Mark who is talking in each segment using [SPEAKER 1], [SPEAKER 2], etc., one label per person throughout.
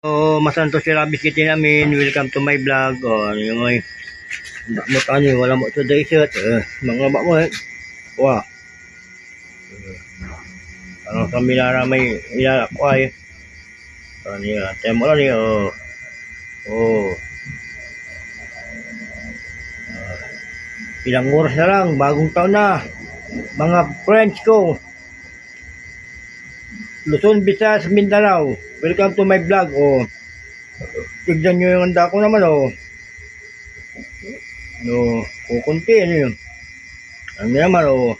[SPEAKER 1] So, masanto si Rabis kiti namin. Welcome to my vlog. Ano yung may mo tani wala mo to day shirt. Mga ba mo Wah. Ano kami na may ilalakway. Ano yun. Temo lang yun. Oh. Ilang oras na lang. Bagong taon na. Mga friends ko. Luzon, Visayas, Mindanao. Welcome to my vlog. Oh. Tignan nyo yung handa ko naman. Oh. No, kukunti ano yun. Ano naman. Oh.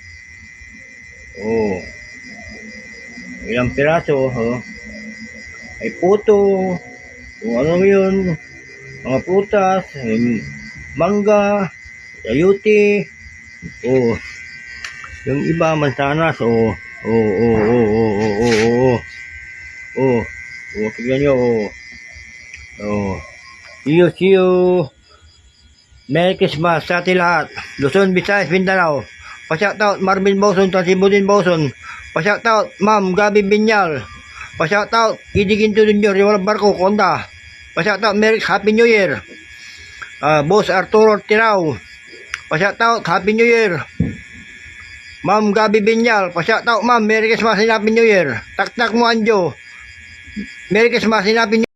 [SPEAKER 1] Oh. Ilang piraso. Oh. Ay puto. Kung ano yun. Mga putas. Mangga. Ayuti. Oh. Yung iba mansanas. Oh. Oh, tignan nyo. Oh. See you. Merry Christmas sa ating lahat. Luzon, Visayas, Mindanao. Pa-shoutout Marvin Boson, Tasibudin Boson. Pa-shoutout Ma'am Gabi Binyal. Pa-shoutout Idi Ginto Jr. Yung Barko, Konda. Pa-shoutout Happy New Year. Boss Arturo Tirao. Pa-shoutout Happy New Year. Ma'am Gabi Binyal, pa-shoutout ma'am, Merry Christmas and Happy New Year. Tak-tak mo Anjo. Merry Christmas and Happy New Year.